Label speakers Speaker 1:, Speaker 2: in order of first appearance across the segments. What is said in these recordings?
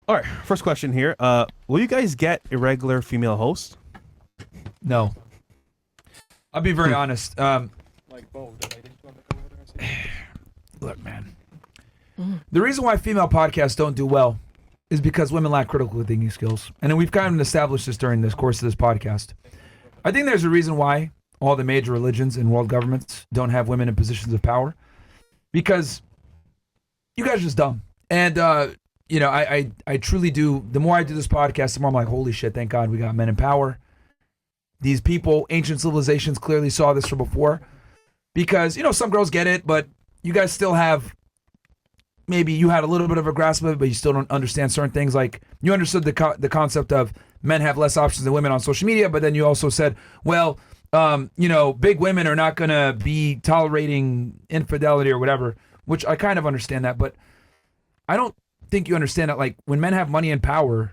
Speaker 1: All right, first question here. Will you guys get a regular female host?
Speaker 2: No. I'll be very honest. Look, man. The reason why female podcasts don't do well is because women lack critical thinking skills. And we've kind of established this during the course of this podcast. I think there's a reason why all the major religions and world governments don't have women in positions of power. Because you guys are just dumb. And, I truly do. The more I do this podcast, the more I'm like, holy shit, thank God we got men in power. These people, ancient civilizations clearly saw this from before. Because, some girls get it, but you guys still have, maybe you had a little bit of a grasp of it, but you still don't understand certain things. Like, you understood the concept of men have less options than women on social media, but then you also said, well, big women are not going to be tolerating infidelity or whatever, which I kind of understand that, but I don't think you understand that, like, when men have money and power,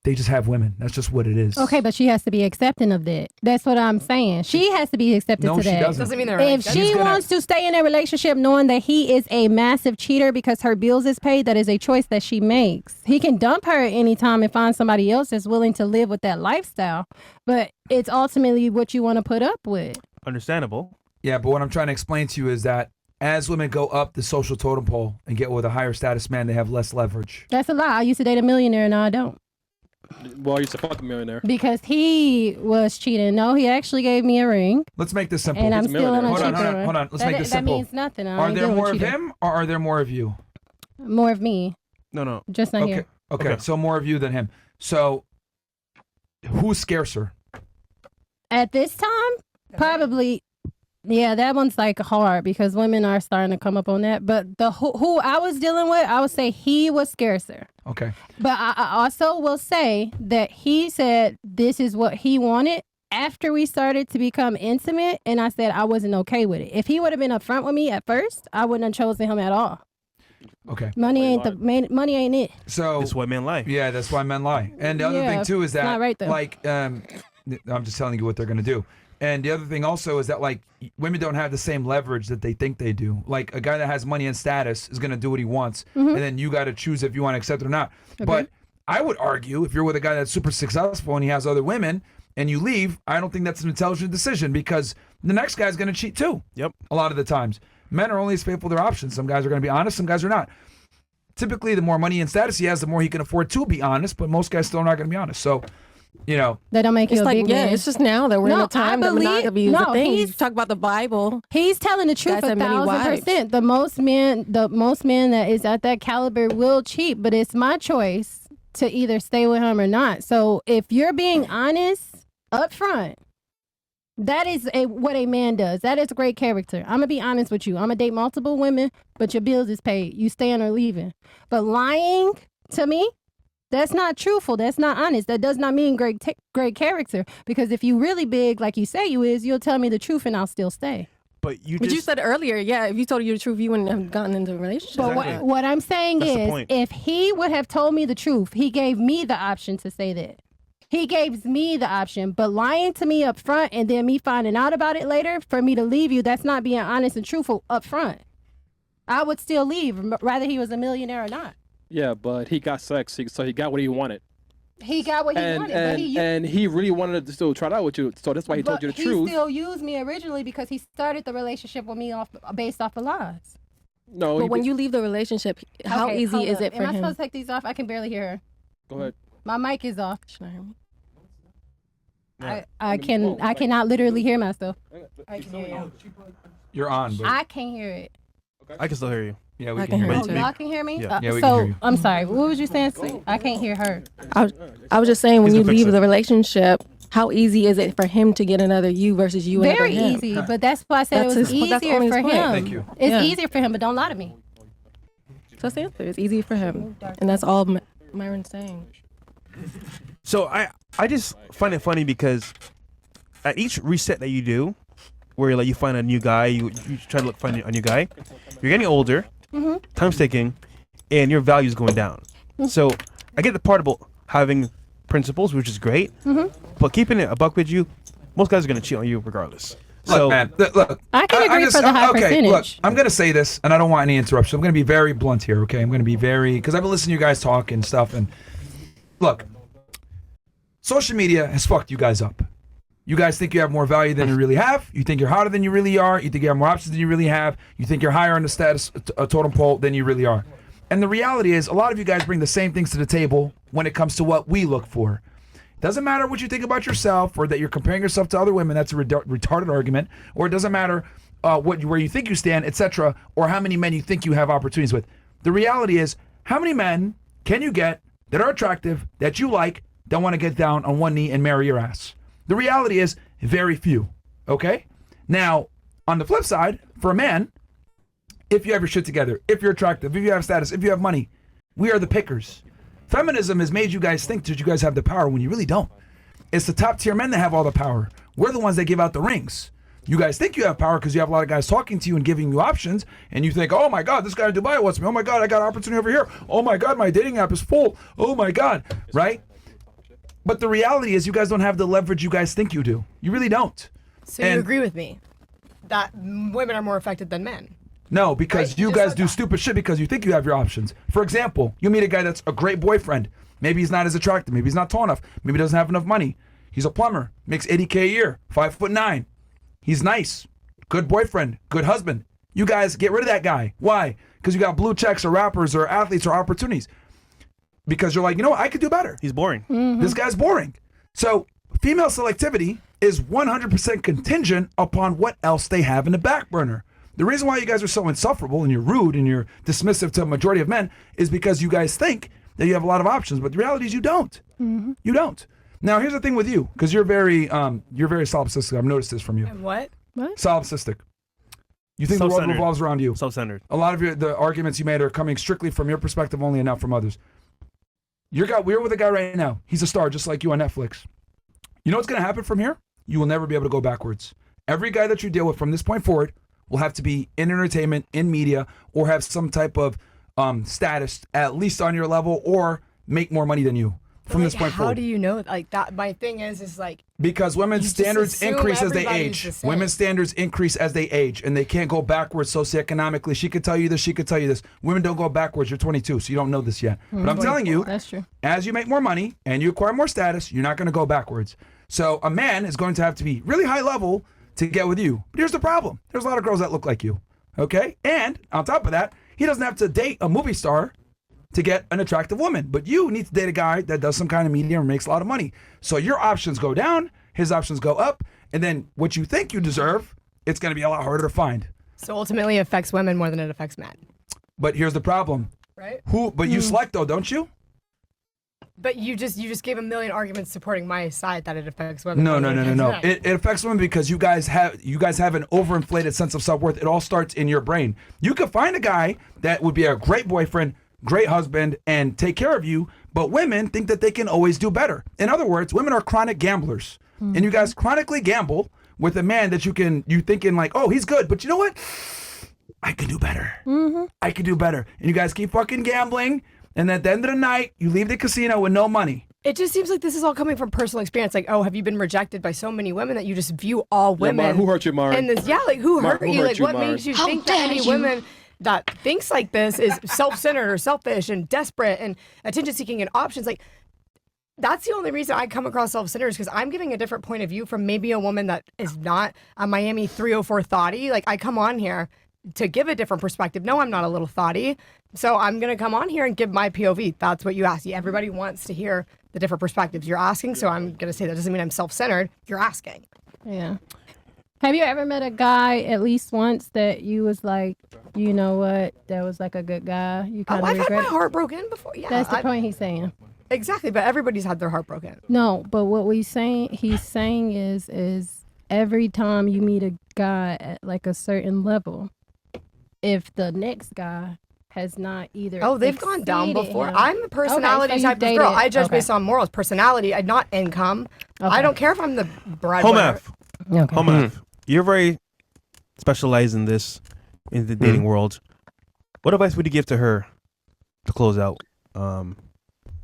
Speaker 2: they just have women. That's just what it is.
Speaker 3: Okay, but she has to be accepting of that. That's what I'm saying. She has to be accepted to that.
Speaker 2: No, she doesn't
Speaker 4: mean they're
Speaker 3: if she wants to stay in a relationship knowing that he is a massive cheater because her bills is paid, that is a choice that she makes. He can dump her at any time and find somebody else that's willing to live with that lifestyle. But it's ultimately what you want to put up with.
Speaker 1: Understandable.
Speaker 2: Yeah, but what I'm trying to explain to you is that as women go up the social totem pole and get with a higher status man, they have less leverage.
Speaker 3: That's a lie. I used to date a millionaire, now I don't.
Speaker 5: Well, I used to fuck a millionaire.
Speaker 3: Because he was cheating. No, he actually gave me a ring.
Speaker 2: Let's make this simple.
Speaker 3: And I'm still on a cheaper
Speaker 2: Hold on. Let's make this
Speaker 3: that
Speaker 2: simple.
Speaker 3: That means nothing.
Speaker 2: Are there more of him or are there more of you?
Speaker 3: More of me.
Speaker 1: No.
Speaker 3: Just not here.
Speaker 2: Okay, so more of you than him. So who's scarcer?
Speaker 3: At this time, probably, yeah, that one's like hard because women are starting to come up on that. But the who I was dealing with, I would say he was scarcer.
Speaker 2: Okay.
Speaker 3: But I also will say that he said this is what he wanted after we started to become intimate, and I said I wasn't okay with it. If he would have been upfront with me at first, I wouldn't have chosen him at all.
Speaker 2: Okay.
Speaker 3: Money ain't it.
Speaker 2: So
Speaker 1: that's why men lie.
Speaker 2: Yeah, that's why men lie. And the other thing too is that,
Speaker 3: not right, though.
Speaker 2: like, I'm just telling you what they're gonna do. And the other thing also is that, like, women don't have the same leverage that they think they do. Like, a guy that has money and status is going to do what he wants, and then you got to choose if you want to accept it or not. Okay. But I would argue if you're with a guy that's super successful and he has other women and you leave, I don't think that's an intelligent decision because the next guy's going to cheat too.
Speaker 1: Yep.
Speaker 2: A lot of the times. Men are only as faithful to their options. Some guys are going to be honest, some guys are not. Typically, the more money and status he has, the more he can afford to be honest, but most guys still are not going to be honest. So,
Speaker 3: that don't make you a big man.
Speaker 4: It's just now that we're in a time that monogamy is a thing. You talk about the Bible.
Speaker 3: He's telling the truth 1,000%. The most men that is at that caliber will cheat, but it's my choice to either stay with him or not. So if you're being honest up front, that is what a man does. That is great character. I'm gonna be honest with you. I'm gonna date multiple women, but your bills is paid. You staying or leaving. But lying to me, that's not truthful. That's not honest. That does not mean great character. Because if you really big, like you say you is, you'll tell me the truth and I'll still stay.
Speaker 4: But you said earlier, if you told you the truth, you wouldn't have gotten into a relationship.
Speaker 3: But what I'm saying is, if he would have told me the truth, he gave me the option to say that. He gave me the option. But lying to me up front and then me finding out about it later for me to leave you, that's not being honest and truthful up front. I would still leave, whether he was a millionaire or not.
Speaker 5: Yeah, but he got sex, so he got what he wanted.
Speaker 3: He got what he wanted.
Speaker 5: And he really wanted to still try it out with you, so that's why he told you the truth.
Speaker 3: He still used me originally because he started the relationship with me based off of lies.
Speaker 4: No, but when you leave the relationship, how easy is it for him?
Speaker 3: Am I supposed to take these off? I can barely hear her.
Speaker 5: Go ahead.
Speaker 3: My mic is off.
Speaker 4: Can I hear me?
Speaker 3: I cannot literally hear myself. I can hear you.
Speaker 2: You're on, but
Speaker 3: I can't hear it.
Speaker 1: I can still hear you.
Speaker 2: Yeah, we can hear you.
Speaker 3: Y'all can hear me?
Speaker 1: Yeah,
Speaker 2: we can hear you.
Speaker 3: I'm sorry. What was you saying, Sweet? I can't hear her.
Speaker 4: I was just saying, when you leave the relationship, how easy is it for him to get another you versus you another him?
Speaker 3: Very easy, but that's why I said it was easier for him.
Speaker 2: Thank you.
Speaker 3: It's easier for him, but don't lie to me.
Speaker 4: So that's the answer. It's easy for him. And that's all Myron's saying.
Speaker 1: So I just find it funny because at each reset that you do, where like you find a new guy, you try to find a new guy, you're getting older, time's ticking, and your value's going down. So I get the part about having principles, which is great, but keeping it a buck with you, most guys are going to cheat on you regardless. So,
Speaker 2: look, man, look.
Speaker 3: I can agree for the high percentage.
Speaker 2: Look, I'm going to say this, and I don't want any interruption. I'm going to be very blunt here, okay? I'm going to be because I've been listening to you guys talk and stuff, and look, social media has fucked you guys up. You guys think you have more value than you really have. You think you're hotter than you really are. You think you have more options than you really have. You think you're higher on the status totem pole than you really are. And the reality is, a lot of you guys bring the same things to the table when it comes to what we look for. Doesn't matter what you think about yourself or that you're comparing yourself to other women. That's a retarded argument. Or it doesn't matter where you think you stand, etc., or how many men you think you have opportunities with. The reality is, how many men can you get that are attractive, that you like, that want to get down on one knee and marry your ass? The reality is, very few. Okay? Now, on the flip side, for a man, if you have your shit together, if you're attractive, if you have status, if you have money, we are the pickers. Feminism has made you guys think that you guys have the power when you really don't. It's the top tier men that have all the power. We're the ones that give out the rings. You guys think you have power because you have a lot of guys talking to you and giving you options, and you think, oh my God, this guy in Dubai wants me. Oh my God, I got an opportunity over here. Oh my God, my dating app is full. Oh my God, right? But the reality is you guys don't have the leverage you guys think you do. You really don't.
Speaker 6: So you agree with me that women are more affected than men?
Speaker 2: No, because you guys do stupid shit because you think you have your options. For example, you meet a guy that's a great boyfriend. Maybe he's not as attractive. Maybe he's not tall enough. Maybe he doesn't have enough money. He's a plumber, makes $80K a year, 5'9". He's nice, good boyfriend, good husband. You guys get rid of that guy. Why? Because you got blue checks or rappers or athletes or opportunities. Because you're like, you know what? I could do better.
Speaker 1: He's boring.
Speaker 3: Mm-hmm.
Speaker 2: This guy's boring. So female selectivity is 100% contingent upon what else they have in the back burner. The reason why you guys are so insufferable and you're rude and you're dismissive to a majority of men is because you guys think that you have a lot of options, but the reality is you don't.
Speaker 3: Mm-hmm.
Speaker 2: You don't. Now, here's the thing with you, because you're very solipsistic. I've noticed this from you.
Speaker 6: And what?
Speaker 2: Solipsistic. You think the world revolves around you.
Speaker 1: Self-centered.
Speaker 2: A lot of the arguments you made are coming strictly from your perspective only and not from others. We're with a guy right now. He's a star just like you on Netflix. You know what's going to happen from here? You will never be able to go backwards. Every guy that you deal with from this point forward will have to be in entertainment, in media, or have some type of status at least on your level or make more money than you from this point forward.
Speaker 6: How do you know? Like that, my thing is like...
Speaker 2: Because women's standards increase as they age.
Speaker 6: The
Speaker 2: Women's standards increase as they age, and they can't go backwards socioeconomically. She could tell you this, she could tell you this. Women don't go backwards. You're 22, so you don't know this yet. But I'm telling you,
Speaker 3: that's true.
Speaker 2: As you make more money and you acquire more status, you're not going to go backwards. So a man is going to have to be really high level to get with you. But here's the problem. There's a lot of girls that look like you, okay? And on top of that, he doesn't have to date a movie star to get an attractive woman. But you need to date a guy that does some kind of media and makes a lot of money. So your options go down, his options go up, and then what you think you deserve, it's going to be a lot harder to find.
Speaker 6: So ultimately it affects women more than it affects men.
Speaker 2: But here's the problem.
Speaker 6: Right?
Speaker 2: But you select though, don't you?
Speaker 6: But you just gave a million arguments supporting my side that it affects women.
Speaker 2: No. It affects women because you guys have an overinflated sense of self-worth. It all starts in your brain. You could find a guy that would be a great boyfriend, great husband, and take care of you, but women think that they can always do better. In other words, women are chronic gamblers. Mm-hmm. And you guys chronically gamble with a man that you thinking like, oh, he's good, but you know what? I can do better. Mm-hmm. I can do better. And you guys keep fucking gambling. And at the end of the night, you leave the casino with no money.
Speaker 6: It just seems like this is all coming from personal experience. Like, oh, have you been rejected by so many women that you just view all women?
Speaker 5: Yeah, who hurt you, Myron?
Speaker 6: And this, like, who hurt you? Like, what
Speaker 5: Myron?
Speaker 6: makes you think that any women that thinks like this is self-centered or selfish and desperate and attention-seeking and options? Like, that's the only reason I come across self-centered is because I'm giving a different point of view from maybe a woman that is not a Miami 304 thotty. Like, I come on here to give a different perspective. No, I'm not a little thotty. So I'm going to come on here and give my POV. That's what you asked. Everybody wants to hear the different perspectives you're asking. So I'm going to say that doesn't mean I'm self-centered. You're asking.
Speaker 3: Yeah. Have you ever met a guy at least once that you was like, you know what, that was like a good guy? You kind of
Speaker 6: I've had
Speaker 3: regret
Speaker 6: my heart broken before. Yeah,
Speaker 3: That's the point he's saying.
Speaker 6: Exactly, but everybody's had their heart broken.
Speaker 3: No, but what he's saying is every time you meet a guy at like a certain level, if the next guy has not either
Speaker 6: they've gone down before.
Speaker 3: him.
Speaker 6: I'm a personality type of girl. I judge based on morals, personality, not income.
Speaker 3: Okay.
Speaker 6: I don't care if I'm the breadwinner.
Speaker 1: Home F. You're very specialized in this, in the dating world. What advice would you give to her to close out,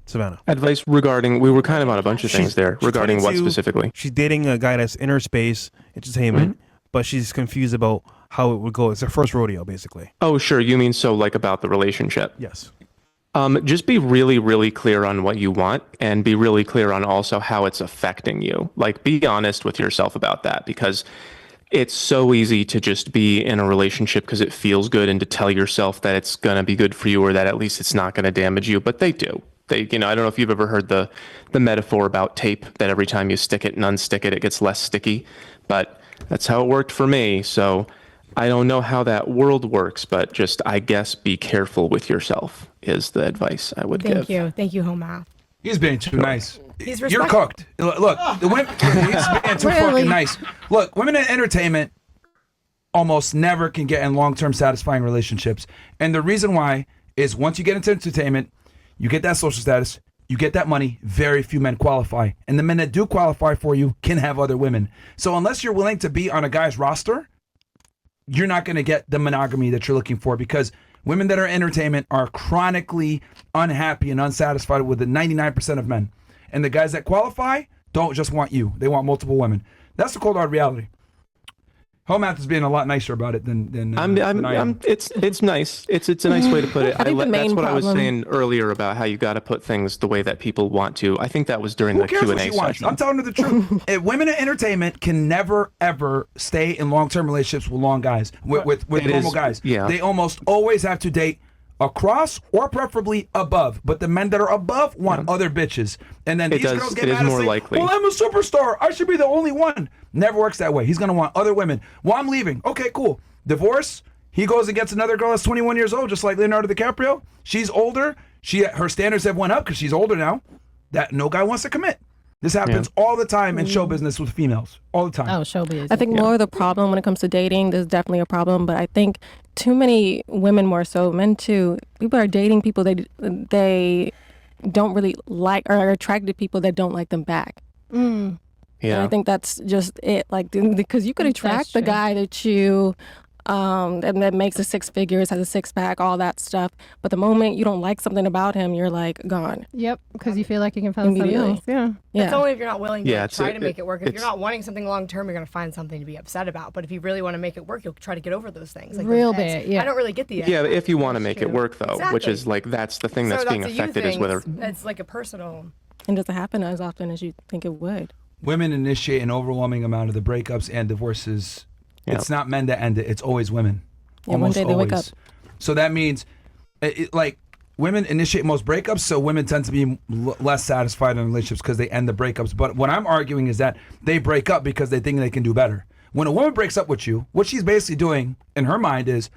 Speaker 1: Savannah?
Speaker 7: Advice regarding, we were kind of on a bunch of things there regarding what specifically.
Speaker 1: She's dating a guy that's in her space, entertainment, but she's confused about how it would go. It's her first rodeo, basically.
Speaker 7: Oh, sure. You mean so like about the relationship?
Speaker 1: Yes.
Speaker 7: Just be really, really clear on what you want and be really clear on also how it's affecting you. Like, be honest with yourself about that, because it's so easy to just be in a relationship because it feels good and to tell yourself that it's going to be good for you or that at least it's not going to damage you. But they do. I don't know if you've ever heard the metaphor about tape, that every time you stick it and unstick it, it gets less sticky. But that's how it worked for me. So I don't know how that world works, but just, I guess, be careful with yourself is the advice I would give.
Speaker 6: Thank you, home math.
Speaker 2: He's being too nice.
Speaker 6: He's
Speaker 2: You're cooked. Look, the women. He's being too fucking nice. Look, women in entertainment almost never can get in long-term satisfying relationships, and the reason why is once you get into entertainment, you get that social status, you get that money. Very few men qualify, and the men that do qualify for you can have other women. So unless you're willing to be on a guy's roster, you're not going to get the monogamy that you're looking for, because women that are in entertainment are chronically unhappy and unsatisfied with the 99% of men. And the guys that qualify don't just want you. They want multiple women. That's the cold hard reality. Home math is being a lot nicer about it than I am.
Speaker 7: It's nice. It's a nice way to put it.
Speaker 4: That's what
Speaker 7: I was saying earlier about how you got to put things the way that people want to. I think that was during the Q&A session.
Speaker 2: I'm telling her the truth. Women in entertainment can never ever stay in long-term relationships with long guys, with normal guys.
Speaker 7: Yeah.
Speaker 2: They almost always have to date across or preferably above. But the men that are above want other bitches. And then these girls get mad and say,
Speaker 7: likely.
Speaker 2: well, I'm a superstar. I should be the only one. Never works that way. He's going to want other women. Well, I'm leaving. Okay, cool. Divorce. He goes and gets another girl that's 21 years old, just like Leonardo DiCaprio. She's older. Her standards have went up because she's older now. That no guy wants to commit. This happens all the time in show business with females. All the time.
Speaker 3: Oh, show business.
Speaker 4: I think more of the problem when it comes to dating, there's definitely a problem, but I think too many women, more so men too, people are dating people they don't really like, or are attracted to people that don't like them back.
Speaker 3: Mm.
Speaker 7: Yeah.
Speaker 4: And I think that's just it. Like, because you could attract the guy that you and that makes a six figures, has a six pack, all that stuff. But the moment you don't like something about him, you're like gone.
Speaker 3: Yep, because you feel like you can find something else. Yeah.
Speaker 6: It's only if you're not willing to try to make it work. If you're
Speaker 7: it's-
Speaker 6: not wanting something long term, you're going to find something to be upset about. But if you really want to make it work, you'll try to get over those things. Like
Speaker 3: Real
Speaker 6: those ex.
Speaker 3: bad, yeah.
Speaker 6: I don't really get the
Speaker 7: Yeah, if you want to make it work, though, which
Speaker 6: Exactly.
Speaker 7: is like, that's the thing
Speaker 6: So
Speaker 7: that's being
Speaker 6: a you
Speaker 7: affected is
Speaker 6: thing.
Speaker 7: whether.
Speaker 6: It's like a personal.
Speaker 4: It doesn't happen as often as you think it would.
Speaker 2: Women initiate an overwhelming amount of the breakups and divorces.
Speaker 7: Yeah.
Speaker 2: It's not men that end it. It's always women.
Speaker 4: Yeah, one
Speaker 2: Almost
Speaker 4: day they
Speaker 2: always.
Speaker 4: wake up.
Speaker 2: So that means, like, women initiate most breakups, so women tend to be less satisfied in relationships because they end the breakups. But what I'm arguing is that they break up because they think they can do better. When a woman breaks up with you, what she's basically doing in her mind is,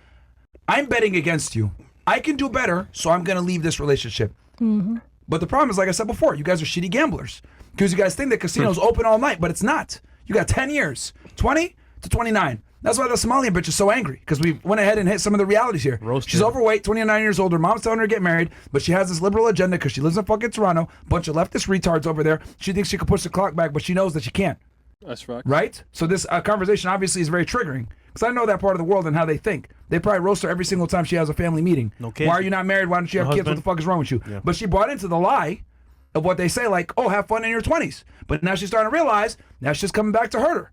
Speaker 2: I'm betting against you. I can do better, so I'm going to leave this relationship. Mm-hmm. But the problem is, like I said before, you guys are shitty gamblers. Because you guys think that casinos open all night, but it's not. You got 10 years, 20 to 29. That's why the Somalian bitch is so angry, because we went ahead and hit some of the realities here.
Speaker 1: Roasted.
Speaker 2: She's overweight, 29 years old. Her mom's telling her to get married, but she has this liberal agenda because she lives in fucking Toronto. Bunch of leftist retards over there. She thinks she can push the clock back, but she knows that she can't.
Speaker 5: That's right.
Speaker 2: Right? So this conversation obviously is very triggering, because I know that part of the world and how they think. They probably roast her every single time she has a family meeting.
Speaker 1: No kids.
Speaker 2: Why are you not married? Why don't you have
Speaker 1: No
Speaker 2: kids? What
Speaker 1: husband.
Speaker 2: the fuck is wrong with you?
Speaker 1: Yeah.
Speaker 2: But she bought into the lie of what they say, like, oh, have fun in your 20s. But now she's starting to realize, now she's coming back to hurt her.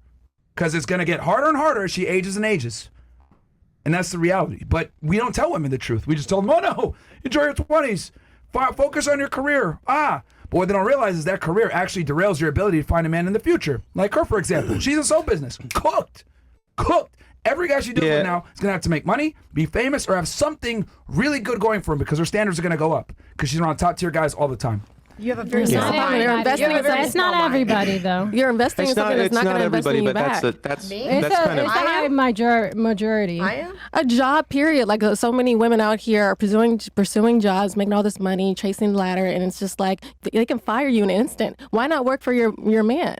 Speaker 2: Because it's going to get harder and harder as she ages and ages. And that's the reality. But we don't tell women the truth. We just tell them, oh no, enjoy your 20s. Focus on your career. But what they don't realize is that career actually derails your ability to find a man in the future. Like her, for example. She's in show business. Cooked. Every guy she deals with now is going to have to make money, be famous, or have something really good going for him because her standards are going to go up. Because she's around top tier guys all the time.
Speaker 6: You have a very
Speaker 3: It's
Speaker 6: small
Speaker 3: not
Speaker 6: mind.
Speaker 4: You're investing
Speaker 6: You have a very
Speaker 3: It's not
Speaker 6: small mind.
Speaker 3: everybody, though.
Speaker 4: You're investing in
Speaker 7: It's not,
Speaker 4: something that's
Speaker 7: it's
Speaker 4: not
Speaker 7: not
Speaker 4: going to invest in
Speaker 7: everybody,
Speaker 4: you
Speaker 7: but
Speaker 4: back.
Speaker 7: that's
Speaker 6: Me?
Speaker 3: It's
Speaker 7: kind
Speaker 3: a
Speaker 7: of.
Speaker 3: high majority.
Speaker 6: I am.
Speaker 4: A job, period. Like so many women out here are pursuing jobs, making all this money, chasing the ladder, and it's just like they can fire you in an instant. Why not work for your man?